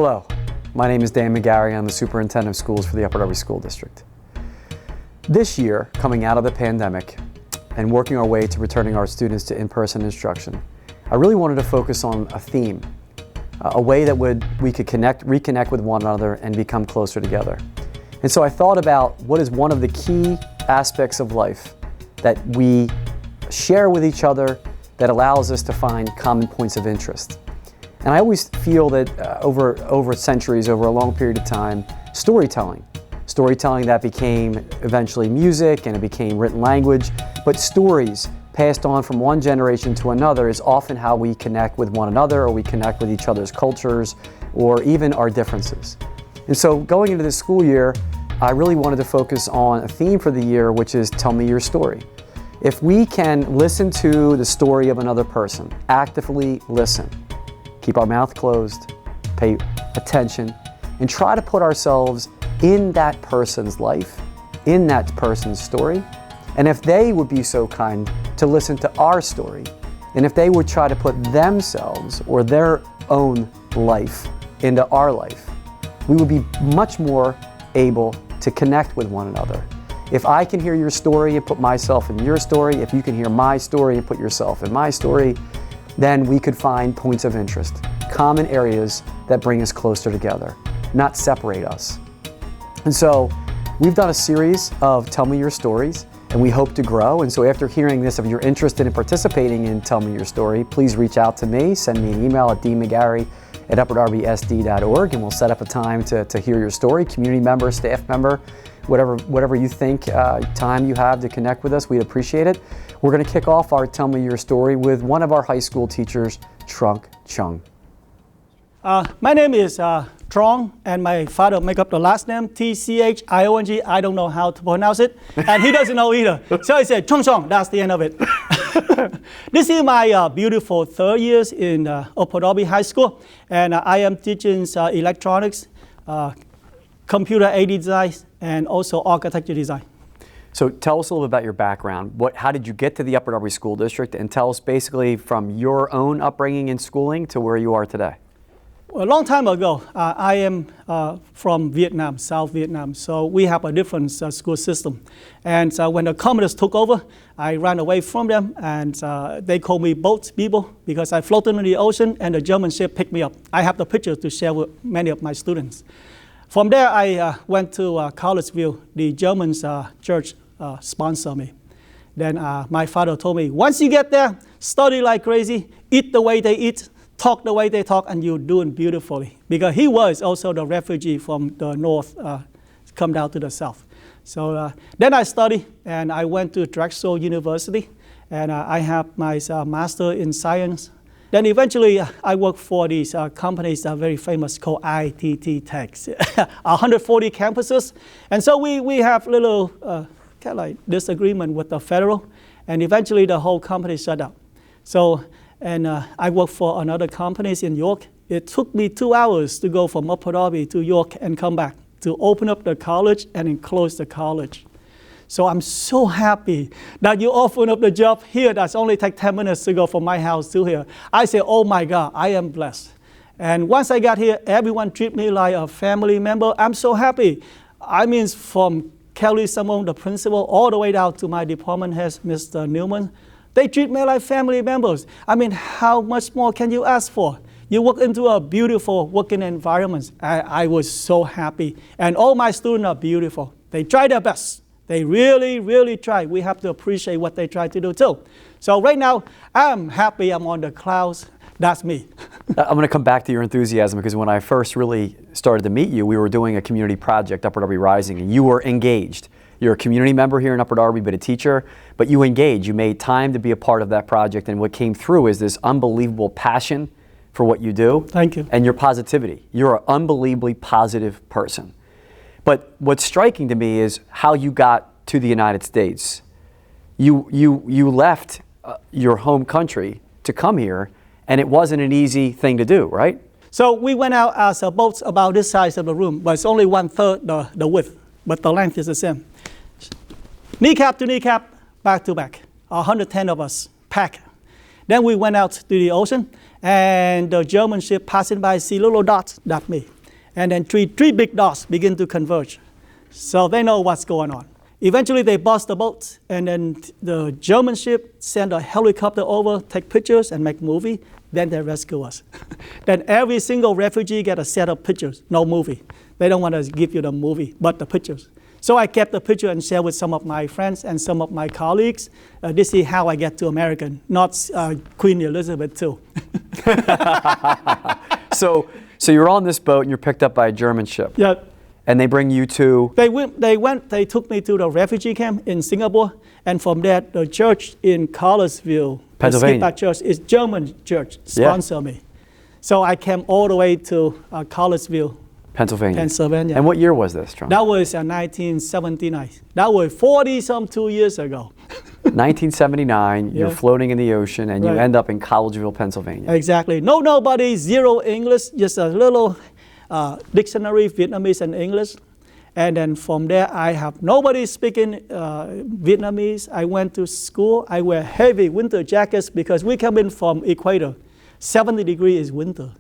Hello, my name is Dan McGarry. I'm the Superintendent of Schools for the Upper Darby School District. This year, coming out of the pandemic and working our way to returning our students to in-person instruction, I really wanted to focus on a theme, a way that we could reconnect with one another and become closer together. And so I thought about what is one of the key aspects of life that we share with each other that allows us to find common points of interest. And I always feel that over centuries, over a long period of time, storytelling that became eventually music and it became written language, but stories passed on from one generation to another is often how we connect with one another, or we connect with each other's cultures, or even our differences. And so going into this school year, I really wanted to focus on a theme for the year, which is Tell Me Your Story. If we can listen to the story of another person, actively listen, keep our mouth closed, pay attention, and try to put ourselves in that person's life, in that person's story. And if they would be so kind to listen to our story, and if they would try to put themselves or their own life into our life, we would be much more able to connect with one another. If I can hear your story and put myself in your story, if you can hear my story and put yourself in my story, then we could find points of interest, common areas that bring us closer together, not separate us. And so we've done a series of Tell Me Your Stories, and we hope to grow. And so after hearing this, if you're interested in participating in Tell Me Your Story, please reach out to me, send me an email at dmcgarry@upperdarbysd.org, and we'll set up a time to hear your story, community member, staff member, whatever you think time you have to connect with us, we'd appreciate it. We're going to kick off our Tell Me Your Story with one of our high school teachers, Trung Tchiong. My name is Trung, and my father make up the last name, Tchiong. I don't know how to pronounce it, and he doesn't know either. So I said, Trung Tchiong, that's the end of it. This is my beautiful third year in Upper Darby High School, and I am teaching electronics, computer aided design, and also architecture design. So tell us a little bit about your background. How did you get to the Upper Darby School District? And tell us basically from your own upbringing and schooling to where you are today. A long time ago, I am from Vietnam, South Vietnam, so we have a different school system. And when the communists took over, I ran away from them, and they called me boat people because I floated in the ocean and the German ship picked me up. I have the pictures to share with many of my students. From there, I went to Collegeville. The German church sponsored me. Then my father told me, once you get there, study like crazy, eat the way they eat, talk the way they talk, and you're doing beautifully. Because he was also the refugee from the north, come down to the south. So then I studied, and I went to Drexel University, and I have my master in science. Then eventually, I worked for these companies that are very famous called ITT Techs, 140 campuses. And so we have little kind of like disagreement with the federal, and eventually the whole company shut down. So, I worked for another companies in York. It took me 2 hours to go from Upper Darby to York and come back to open up the college and then close the college. So I'm so happy that you open up the job here. That's only take 10 minutes to go from my house to here. I say, oh my God, I am blessed. And once I got here, everyone treat me like a family member. I'm so happy. I mean, from Kelly Simone, the principal, all the way down to my department head, Mr. Newman, they treat me like family members. I mean, how much more can you ask for? You walk into a beautiful working environment. I was so happy. And all my students are beautiful. They try their best. They really, really try. We have to appreciate what they try to do too. So right now, I'm happy. I'm on the clouds. That's me. I'm going to come back to your enthusiasm because when I first really started to meet you, we were doing a community project, Upper Darby Rising, and you were engaged. You're a community member here in Upper Darby, but a teacher, but you engaged. You made time to be a part of that project, and what came through is this unbelievable passion for what you do. Thank you. And your positivity. You're an unbelievably positive person. But what's striking to me is how you got to the United States. You left your home country to come here, and it wasn't an easy thing to do, right? So we went out as a boat about this size of the room, but it's only 1/3 the width, but the length is the same. Kneecap to kneecap, back to back, 110 of us packed. Then we went out to the ocean, And the German ship passing by see little dots, that's me. And then three big dots begin to converge. So they know what's going on. Eventually they bust the boat, and then the German ship send a helicopter over, take pictures and make movie. Then they rescue us. Then every single refugee get a set of pictures, no movie. They don't want to give you the movie, but the pictures. So I kept the picture and shared with some of my friends and some of my colleagues. This is how I get to American, not Queen Elizabeth II. So you're on this boat and you're picked up by a German ship. Yeah. And they bring you to? They took me to the refugee camp in Singapore. And from there, the church in Cartersville, Pennsylvania, that church is German church, sponsor me. So I came all the way to Cartersville, Pennsylvania. And what year was this, Trunks? That was 1979. That was 40-some-2 years ago. 1979, you're floating in the ocean and you end up in Collegeville, Pennsylvania. Exactly. Nobody, zero English, just a little dictionary, Vietnamese and English. And then from there, I have nobody speaking Vietnamese. I went to school. I wear heavy winter jackets because we come in from equator. 70 degrees is winter.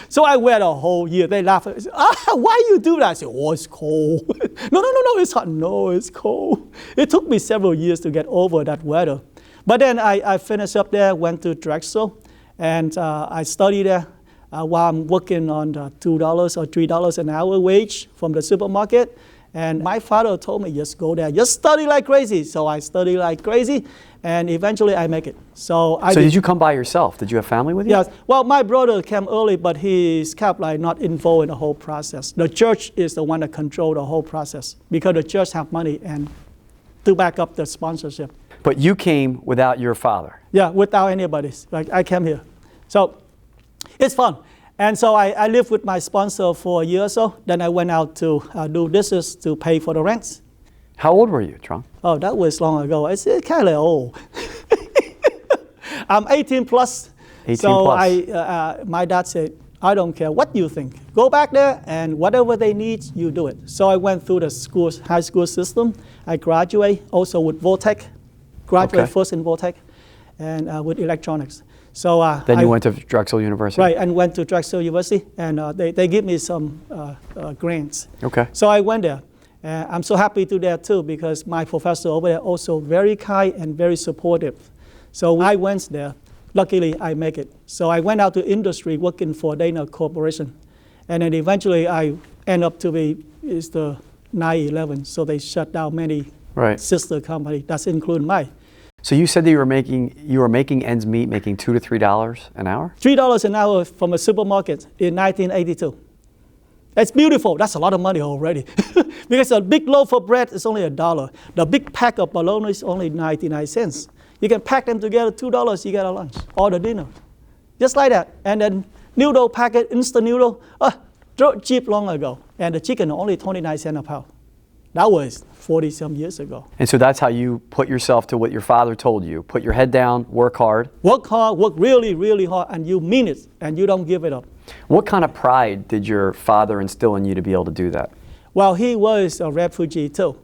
So I wear the whole year. They laugh. Why you do that? I say, oh, it's cold. No, it's hot. No, it's cold. It took me several years to get over that weather. But then I finished up there, went to Drexel, and I studied there while I'm working on the $2 or $3 an hour wage from the supermarket. And my father told me, just go there, just study like crazy. So I studied like crazy, and eventually I make it. So did you come by yourself? Did you have family with you? Yes. Well, my brother came early, but he's kept like not involved in the whole process. The church is the one that controls the whole process because the church have money and to back up the sponsorship. But you came without your father? Yeah, without anybody. Like I came here. So it's fun. And so I lived with my sponsor for a year or so. Then I went out to do business to pay for the rents. How old were you, Trung? Oh, that was long ago. It's kind of old. I'm 18 plus. 18 so plus. My dad said, I don't care what you think. Go back there and whatever they need, you do it. So I went through the high school system. I graduated also with Voltech. Graduated first in Voltech and with electronics. So then you went to Drexel University? Right, and went to Drexel University, and they give me some grants. Okay. So I went there. I'm so happy to that too, because my professor over there also very kind and very supportive. So I went there. Luckily, I make it. So I went out to industry working for Dana Corporation. And then eventually I end up to be the 9/11. So they shut down many sister companies. That's including mine. So you said that you were making ends meet, making $2 to $3 an hour? $3 an hour from a supermarket in 1982. That's beautiful. That's a lot of money already. Because a big loaf of bread is only $1. The big pack of bologna is only 99 cents. You can pack them together, $2, you get a lunch or the dinner. Just like that. And then noodle packet, instant noodle, cheap long ago. And the chicken only 29 cents a pound. That was 40-some years ago. And so that's how you put yourself to what your father told you. Put your head down, work hard. Work hard, work really, really hard, and you mean it, and you don't give it up. What kind of pride did your father instill in you to be able to do that? Well, he was a refugee too.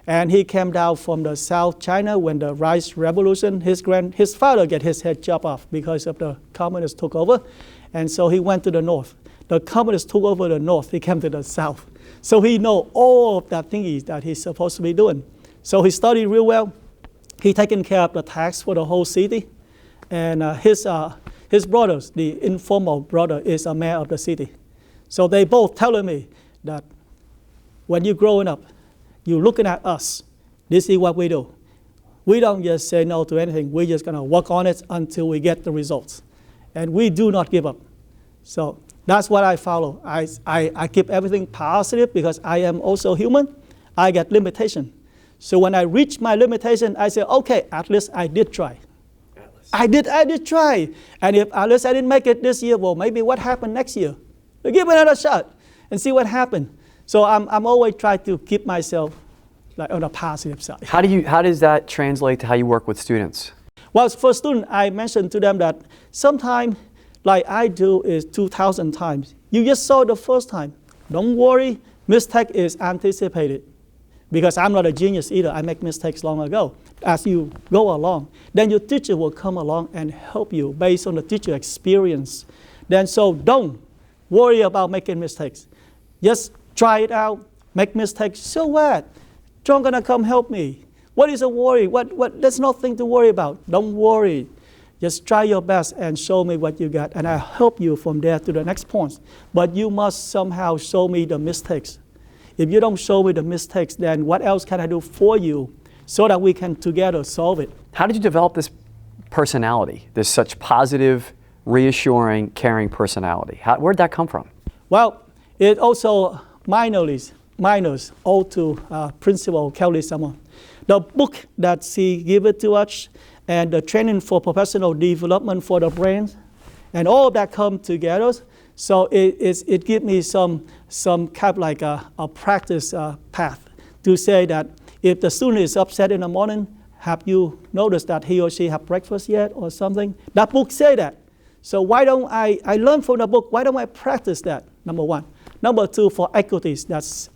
And he came down from the South China when the Rice Revolution. His father got his head chopped off because of the communists took over. And so he went to the North. The communists took over the North. He came to the South. So he know all of that things that he's supposed to be doing. So he studied real well. He taken care of the tax for the whole city. And his brothers, the informal brother, is a mayor of the city. So they both telling me that when you're growing up, you're looking at us. This is what we do. We don't just say no to anything. We're just going to work on it until we get the results. And we do not give up. So that's what I follow. I keep everything positive because I am also human. I get limitation. So when I reach my limitation, I say, okay, at least I did try. I did try. And if at least I didn't make it this year, well, maybe what happened next year? Give it another shot and see what happened. So I'm always trying to keep myself like on the positive side. How does that translate to how you work with students? Well, for students, I mentioned to them that sometimes, like I do, is 2,000 times. You just saw it the first time. Don't worry, mistake is anticipated. Because I'm not a genius either. I make mistakes long ago. as you go along. Then your teacher will come along and help you based on the teacher experience. Then so don't worry about making mistakes. Just try it out, make mistakes. So what? John gonna come help me. What is a worry? What? There's nothing to worry about. Don't worry. Just try your best and show me what you got, and I'll help you from there to the next point. But you must somehow show me the mistakes. If you don't show me the mistakes, then what else can I do for you so that we can together solve it? How did you develop this personality, this such positive, reassuring, caring personality? Where'd that come from? Well, it also minors owed to Principal Kelly Summer. The book that she gave it to us and the training for professional development for the brain, and all of that come together. So it gives me some kind of like a practice path to say that if the student is upset in the morning, have you noticed that he or she have breakfast yet or something? That book say that. So why don't I learn from the book, why don't I practice that, number one. Number two, for equities, that's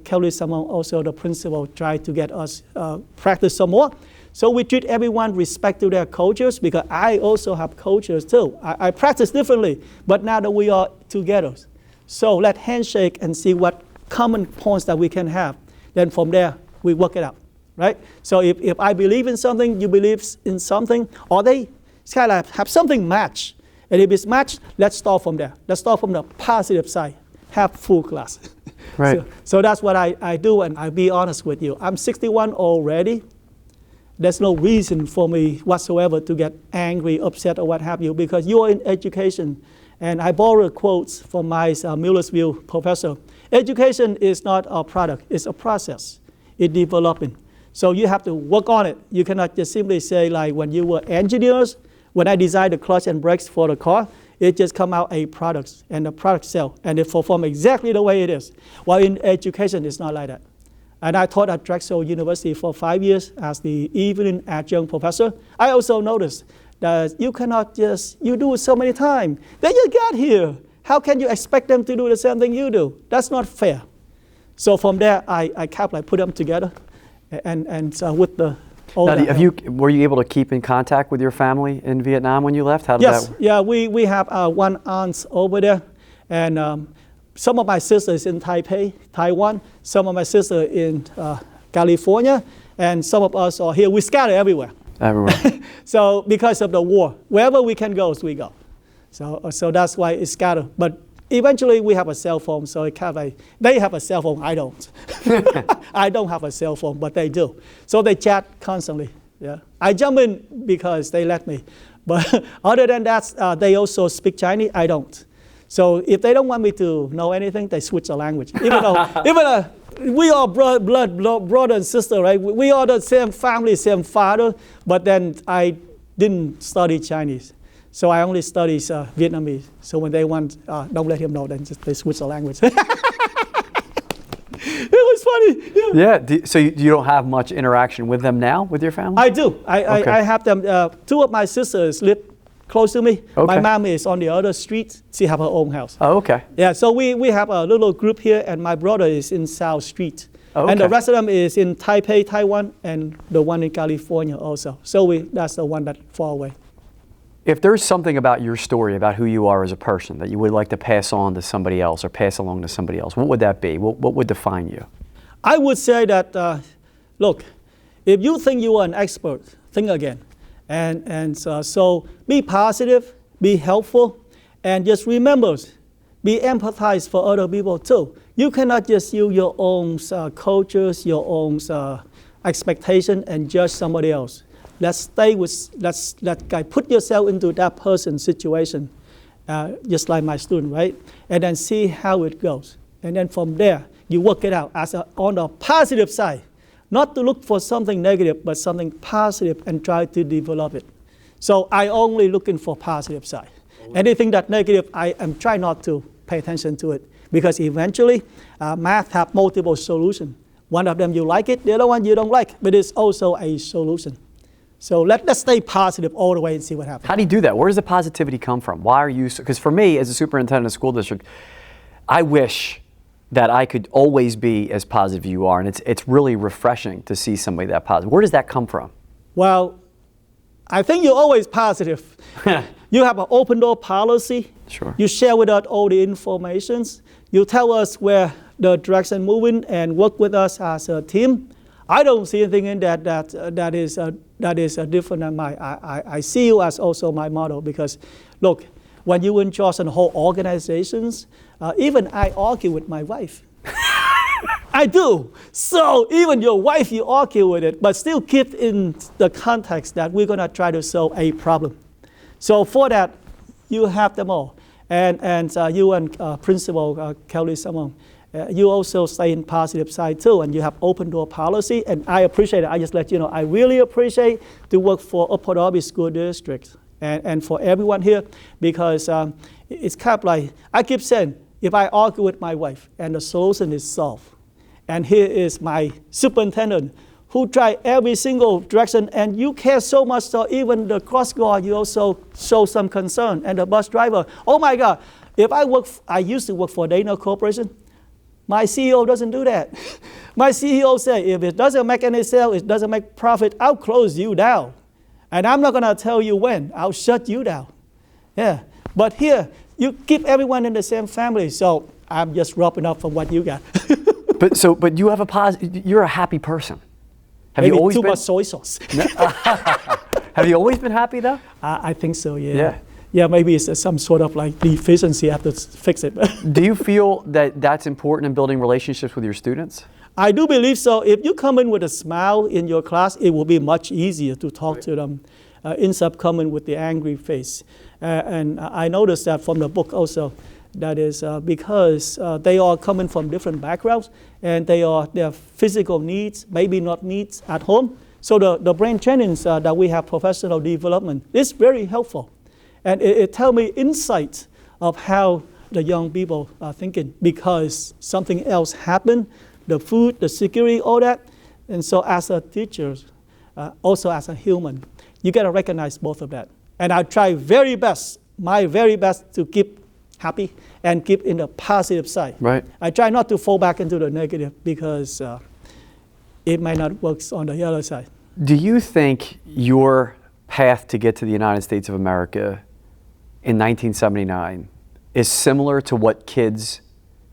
Kelly Simon, also the principal, tried to get us practice some more. So we treat everyone respect to their cultures, because I also have cultures too. I practice differently, but now that we are together. So let's handshake and see what common points that we can have. Then from there, we work it out, right? So if I believe in something, you believe in something, or they kind of have something match. And if it's matched, let's start from there. Let's start from the positive side. Have full class. Right. So that's what I do, and I'll be honest with you. I'm 61 already. There's no reason for me whatsoever to get angry, upset, or what have you, because you're in education. And I borrowed quotes from my Millersville professor. Education is not a product, it's a process. It's developing. So you have to work on it. You cannot just simply say, like when you were engineers, when I designed the clutch and brakes for the car, it just come out a product, and the product sell, and it perform exactly the way it is. While in education, it's not like that. And I taught at Drexel University for 5 years as the evening adjunct professor. I also noticed that you cannot just, you do it so many times. Then you got here. How can you expect them to do the same thing you do? That's not fair. So from there, I kept like put them together, and with the were you able to keep in contact with your family in Vietnam when you left? How did yes, that? Yeah, we have one aunt over there, and some of my sisters in Taipei, Taiwan, some of my sisters in California, and some of us are here. We scatter everywhere. Everywhere. So because of the war, wherever we can go, we go. So that's why it's scattered. But eventually we have a cell phone, so it kind of like, they have a cell phone, I don't. I don't have a cell phone, but they do. So they chat constantly. Yeah, I jump in because they let me. But other than that, they also speak Chinese, I don't. So if they don't want me to know anything, they switch the language. Even though we are brother and sister, right? We are the same family, same father, but then I didn't study Chinese. So I only study Vietnamese. So when they want, don't let him know, then they switch the language. It was funny. Yeah. So you don't have much interaction with them now, with your family? I do. I have them. Two of my sisters live close to me. Okay. My mom is on the other street. She have her own house. Oh, okay. Yeah. So we have a little group here, and my brother is in South Street. Oh, okay. And the rest of them is in Taipei, Taiwan, and the one in California also. So that's the one that's far away. If there's something about your story, about who you are as a person, that you would like to pass on to somebody else or pass along to somebody else, what would that be? What would define you? I would say that, look, if you think you are an expert, think again. So be positive, be helpful, and just remember, be empathized for other people too. You cannot just use your own cultures, your own expectation, and judge somebody else. Let's put yourself into that person's situation, just like my student, right? And then see how it goes. And then from there, you work it out on the positive side. Not to look for something negative, but something positive and try to develop it. So I only looking for positive side. Anything that negative, I am trying not to pay attention to it, because eventually math have multiple solutions. One of them you like it, the other one you don't like, but it's also a solution. So let's stay positive all the way and see what happens. How do you do that? Where does the positivity come from? Why are you, because for me as a superintendent of a school district, I wish that I could always be as positive as you are, and it's really refreshing to see somebody that positive. Where does that come from? Well, I think you're always positive. You have an open door policy. Sure. You share with us all the informations. You tell us where the direction moving and work with us as a team. I don't see anything in that is different than I see you as also my model, because look, when you in charge of the whole organizations, even I argue with my wife. I do. So even your wife, you argue with it, but still keep in the context that we're going to try to solve a problem. So for that, you have them all. And you and Principal Kelly Simon, you also stay in positive side too, and you have open door policy, and I appreciate it. I just let you know, I really appreciate the work for Upper Darby School District and for everyone here, because it's kind of like, I keep saying, if I argue with my wife and the solution is solved, and here is my superintendent who tried every single direction, and you care so much, so even the cross guard, you also show some concern, and the bus driver, oh my God, I used to work for Dana Corporation. My CEO doesn't do that. My CEO said, if it doesn't make any sale, it doesn't make profit, I'll close you down. And I'm not gonna tell you when, I'll shut you down. Yeah, but here, you keep everyone in the same family, so I'm just rubbing up from what you got. But you have you're a happy person. Have Maybe you always too been? much soy sauce. Have you always been happy though? I think so, yeah. Yeah. Yeah, maybe it's some sort of like deficiency, I have to fix it. Do you feel that that's important in building relationships with your students? I do believe so. If you come in with a smile in your class, it will be much easier to talk to them. Instead of coming with the angry face. And I noticed that from the book also. That is because they are coming from different backgrounds, and their physical needs, maybe not needs at home. So the brain trainings that we have, professional development, is very helpful. And it tells me insight of how the young people are thinking, because something else happened, the food, the security, all that. And so as a teacher, also as a human, you got to recognize both of that. And I try my very best to keep happy and keep in the positive side. Right. I try not to fall back into the negative, because it might not work on the other side. Do you think your path to get to the United States of America in 1979 is similar to what kids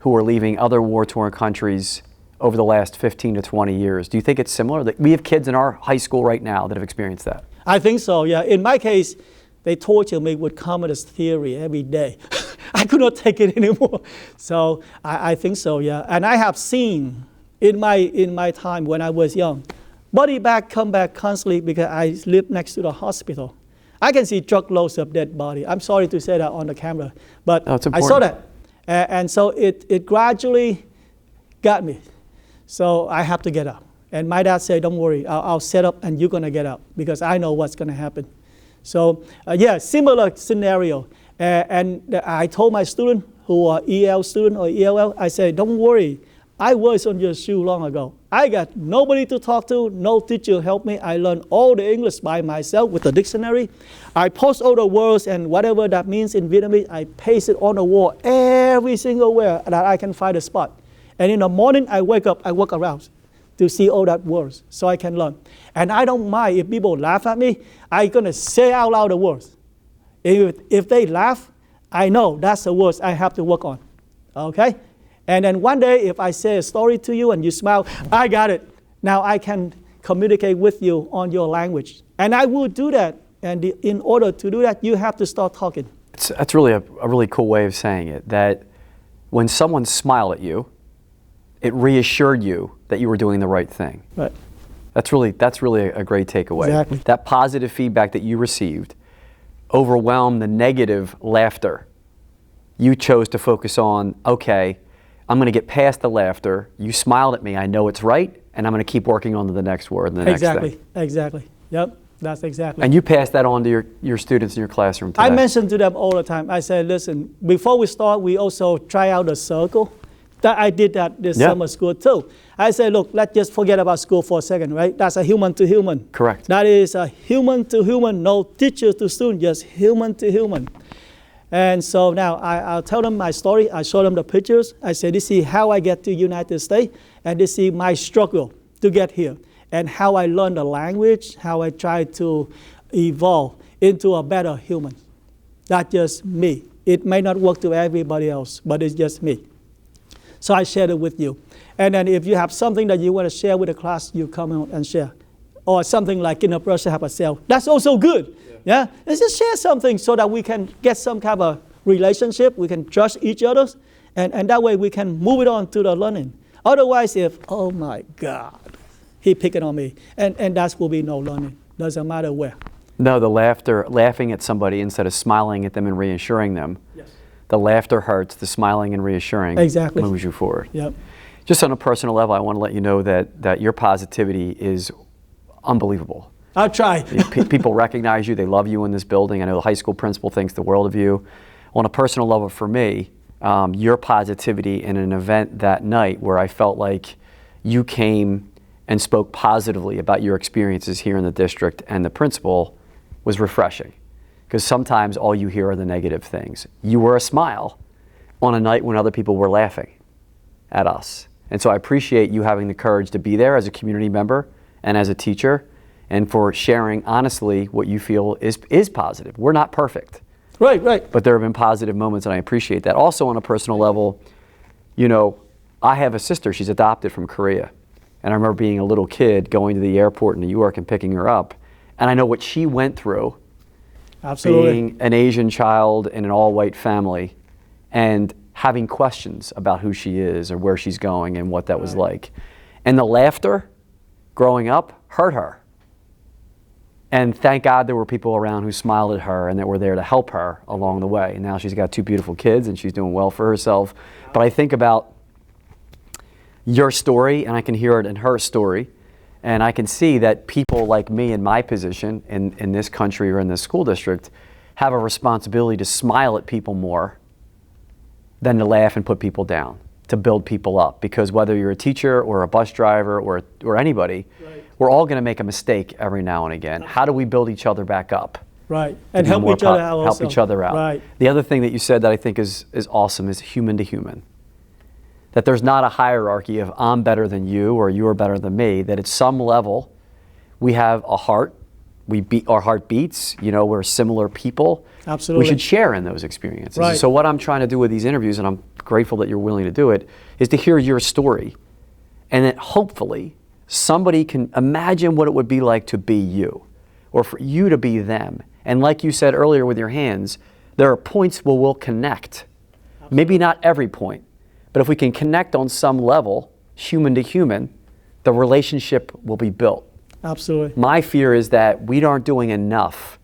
who are leaving other war-torn countries over the last 15 to 20 years, do you think it's similar? Like, we have kids in our high school right now that have experienced that. I think so, yeah. In my case, they torture me with communist theory every day. I could not take it anymore. So I think so, yeah. And I have seen in my time when I was young, body bag come back constantly because I live next to the hospital. I can see truckloads of dead body. I'm sorry to say that on the camera, but I saw that. And so it gradually got me. So I have to get up. And my dad said, don't worry, I'll set up and you're gonna get up, because I know what's gonna happen. So yeah, similar scenario. And I told my student who are EL student or ELL, I said, don't worry, I was on your shoe long ago. I got nobody to talk to, no teacher help me. I learned all the English by myself with the dictionary. I post all the words and whatever that means in Vietnamese, I paste it on the wall every single where that I can find a spot. And in the morning, I wake up, I walk around to see all that words so I can learn. And I don't mind if people laugh at me, I'm gonna say out loud the words. If they laugh, I know that's the words I have to work on, okay? And then one day, if I say a story to you and you smile, I got it. Now I can communicate with you on your language. And I will do that. And in order to do that, you have to start talking. That's really a really cool way of saying it, that when someone smiled at you, it reassured you that you were doing the right thing. Right. That's really a great takeaway. Exactly. That positive feedback that you received overwhelmed the negative laughter. You chose to focus on, okay, I'm going to get past the laughter. You smiled at me. I know it's right, and I'm going to keep working on to the next word and the next thing. Exactly. Yep, that's exactly. And you pass that on to your students in your classroom today. I mention to them all the time. I say, listen, before we start, we also try out the circle. I did that this summer school too. I say, look, let's just forget about school for a second, right? That's a human to human. Correct. That is a human to human, no teacher to student, just human to human. And so now I'll tell them my story. I show them the pictures. I say, this is how I get to United States, and this is my struggle to get here, and how I learn the language, how I try to evolve into a better human. That's just me. It may not work to everybody else, but it's just me. So I share it with you. And then if you have something that you want to share with the class, you come out and share. Or something like in a brush have a sale. That's also good. Yeah? Let's just share something so that we can get some kind of relationship. We can trust each other. And that way we can move it on to the learning. Otherwise, if, oh my God, he picking on me. And that will be no learning. Doesn't matter where. No, the laughing at somebody instead of smiling at them and reassuring them. Yes. The laughter hurts, the smiling and reassuring exactly. moves you forward. Yep. Just on a personal level, I want to let you know that your positivity is unbelievable. I'll try. People recognize you, they love you in this building. I know the high school principal thinks the world of you. On a personal level for me, your positivity in an event that night where I felt like you came and spoke positively about your experiences here in the district and the principal was refreshing. Because sometimes all you hear are the negative things. You were a smile on a night when other people were laughing at us. And so I appreciate you having the courage to be there as a community member and as a teacher, and for sharing honestly what you feel is positive. We're not perfect. Right, right. But there have been positive moments, and I appreciate that. Also on a personal level, you know, I have a sister, she's adopted from Korea. And I remember being a little kid going to the airport in New York and picking her up. And I know what she went through. Absolutely. Being an Asian child in an all-white family and having questions about who she is or where she's going and what that was like. And the laughter growing up hurt her. And thank God there were people around who smiled at her and that were there to help her along the way. And now she's got 2 beautiful kids and she's doing well for herself. But I think about your story and I can hear it in her story. And I can see that people like me in my position in this country or in this school district have a responsibility to smile at people more than to laugh and put people down, to build people up. Because whether you're a teacher or a bus driver or anybody, right. We're all going to make a mistake every now and again. How do we build each other back up? Right, and help each other out also. Help each other out. Right. The other thing that you said that I think is awesome is human to human. That there's not a hierarchy of I'm better than you or you're better than me, that at some level we have a heart, our heart beats, you know, we're similar people. Absolutely. We should share in those experiences. Right. So what I'm trying to do with these interviews, and I'm grateful that you're willing to do it, is to hear your story. And that hopefully somebody can imagine what it would be like to be you, or for you to be them. And like you said earlier with your hands, there are points where we'll connect. Absolutely. Maybe not every point. But if we can connect on some level, human to human, the relationship will be built. Absolutely. My fear is that we aren't doing enough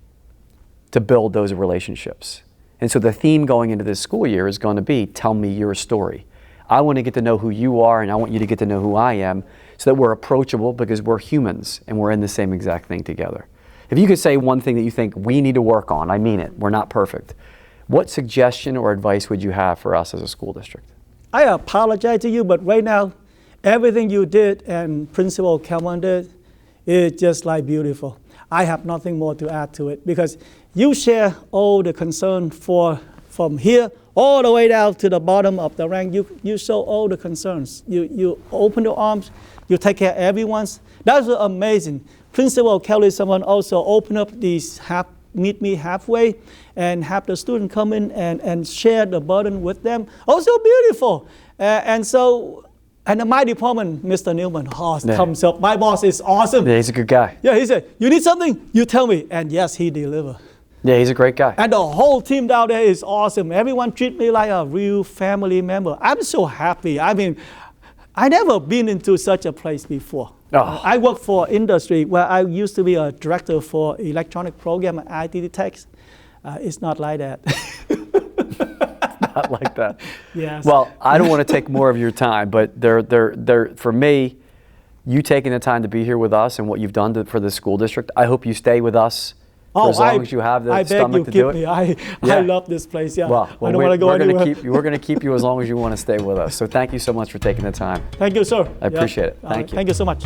to build those relationships. And so the theme going into this school year is going to be, tell me your story. I want to get to know who you are, and I want you to get to know who I am, so that we're approachable because we're humans and we're in the same exact thing together. If you could say one thing that you think we need to work on, I mean it, we're not perfect, what suggestion or advice would you have for us as a school district? I apologize to you, but right now, everything you did and Principal Cameron did is just like beautiful. I have nothing more to add to it because you share all the concern from here all the way down to the bottom of the rank. You show all the concerns. You open your arms, you take care of everyone's. That's amazing. Principal Kelly, someone also opened up these meet me halfway and have the student come in and share the burden with them. Also beautiful. And my department, Mr. Newman, comes up. My boss is awesome. Yeah, he's a good guy. Yeah, he said, you need something? You tell me. And yes, he delivered. Yeah, he's a great guy. And the whole team down there is awesome. Everyone treat me like a real family member. I'm so happy. I mean, I never been into such a place before. Oh. I work for industry where I used to be a director for electronic program and IT techs. It's not like that. Not like that. Yes. Well, I don't want to take more of your time, but for me, you taking the time to be here with us and what you've done for the school district, I hope you stay with us for as long as you have the stomach to do it. I love this place. Yeah. Well, I don't want to go anywhere. We're going to keep you as long as you want to stay with us. So thank you so much for taking the time. Thank you, sir. I appreciate it. Thank you. Thank you so much.